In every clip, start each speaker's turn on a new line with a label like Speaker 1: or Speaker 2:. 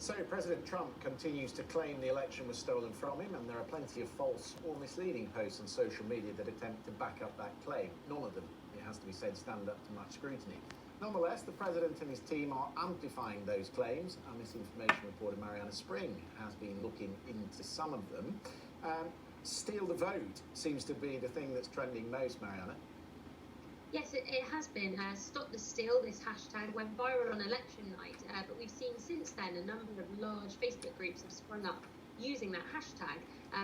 Speaker 1: So President Trump continues to claim the election was stolen from him, and there are plenty of false or misleading posts on social media that attempt to back up that claim. None of them, it has to be said, stand up to much scrutiny. Nonetheless, the president and his team are amplifying those claims. Our misinformation reporter Mariana Spring has been looking into some of them. Steal the vote seems to be the thing that's trending most, Mariana.
Speaker 2: Yes, it has been. Stop the Steal, this hashtag, went viral on election night, but we've seen since then a number of large Facebook groups have sprung up using that hashtag.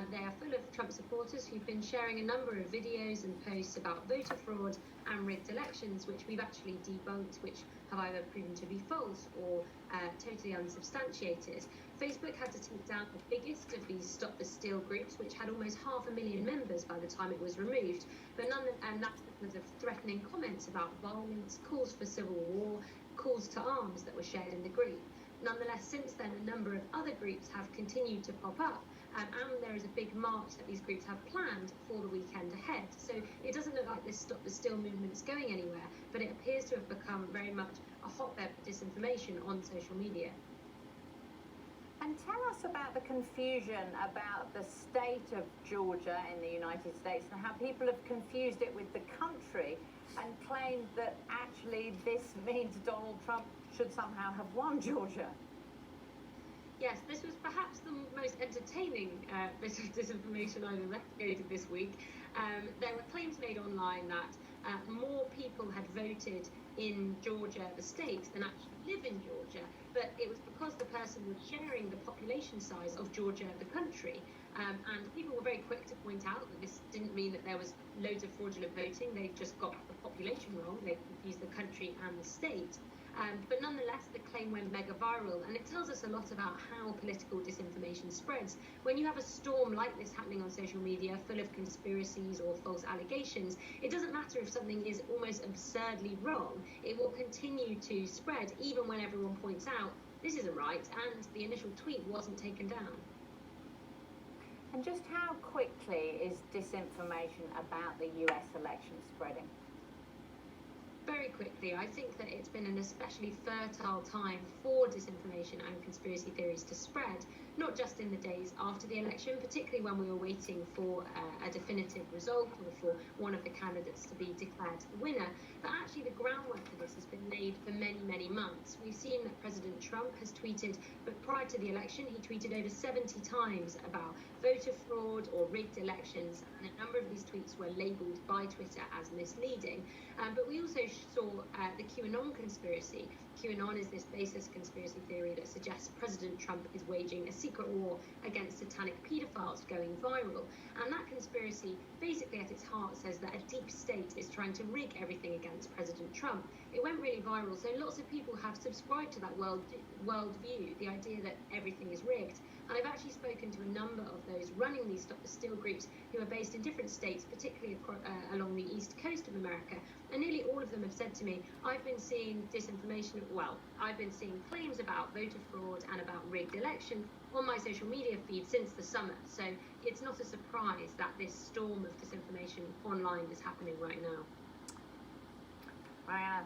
Speaker 2: They are full of Trump supporters who've been sharing a number of videos and posts about voter fraud and rigged elections, which we've actually debunked, which have either proven to be false or totally unsubstantiated. Facebook had to take down the biggest of these Stop the Steal groups, which had almost 500,000 members by the time it was removed. But that's because of threatening comments about violence, calls for civil war, calls to arms that were shared in the group. Nonetheless, since then, a number of other groups have continued to pop up, and there is a big march that these groups have planned for the weekend ahead. So it doesn't look like this Stop the Steal movement is going anywhere, but it appears to have become very much a hotbed for disinformation on social media.
Speaker 3: And tell us about the confusion about the state of Georgia in the United States and how people have confused it with the country and claimed that actually this means Donald Trump should somehow have won Georgia.
Speaker 2: Yes, this was perhaps the most entertaining bit of disinformation I've investigated this week. There were claims made online that more people had voted in Georgia, the state, than actually live in Georgia, but it was because the person was sharing the population size of Georgia, the country, and people were very quick to point out that this didn't mean that there was loads of fraudulent voting. They just got the population wrong. They confused the country and the state. But nonetheless, the claim went mega viral, and it tells us a lot about how political disinformation spreads. When you have a storm like this happening on social media, full of conspiracies or false allegations, it doesn't matter if something is almost absurdly wrong. It will continue to spread, even when everyone points out, this isn't right, and the initial tweet wasn't taken down.
Speaker 3: And just how quickly is disinformation about the US election spreading?
Speaker 2: Very quickly. I think that it's been an especially fertile time for disinformation and conspiracy theories to spread, not just in the days after the election, particularly when we were waiting for a definitive result or for one of the candidates to be declared the winner, but actually the groundwork for this has been laid for many, many months. We've seen that President Trump has tweeted, but prior to the election, he tweeted over 70 times about voter fraud or rigged elections, and a number of these tweets were labelled by Twitter as misleading. But we also saw the QAnon conspiracy. QAnon is this baseless conspiracy theory that suggests President Trump is waging a secret war against satanic paedophiles going viral. And that conspiracy basically at its heart says that a deep state is trying to rig everything against President Trump. It went really viral, so lots of people have subscribed to that worldview, the idea that everything is rigged. And I've actually spoken to a number of those running these Stop the Steal groups who are based in different states, particularly along the east coast of America. And nearly all of them have said to me, I've been seeing disinformation, I've been seeing claims about voter fraud and about rigged elections on my social media feed since the summer. So it's not a surprise that this storm of disinformation online is happening right now.
Speaker 3: Mariana,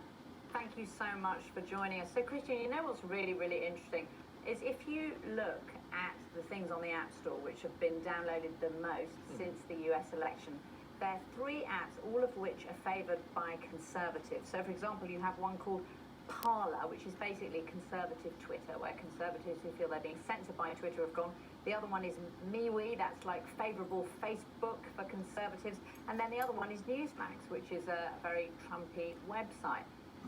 Speaker 3: thank you so much for joining us. So Christian, you know what's really, really interesting is if you look at the things on the App Store which have been downloaded the most since the US election, there are 3 apps, all of which are favoured by conservatives. So, for example, you have one called Parler, which is basically conservative Twitter, where conservatives who feel they're being censored by Twitter have gone. The other one is MeWe, that's like favourable Facebook for conservatives. And then the other one is Newsmax, which is a very Trumpy website.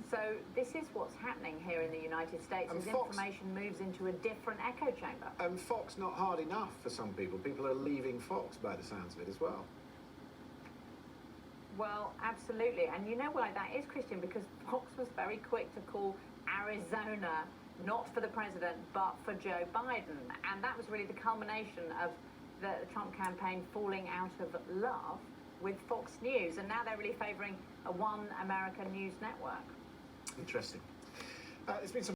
Speaker 3: So this is what's happening here in the United States as information moves into a different echo chamber.
Speaker 1: And Fox not hard enough for some people. People are leaving Fox by the sounds of it as well.
Speaker 3: Well, absolutely. And you know why that is, Christian? Because Fox was very quick to call Arizona not for the president, but for Joe Biden. And that was really the culmination of the Trump campaign falling out of love with Fox News. And now they're really favouring a One America News network.
Speaker 1: Interesting. There's been some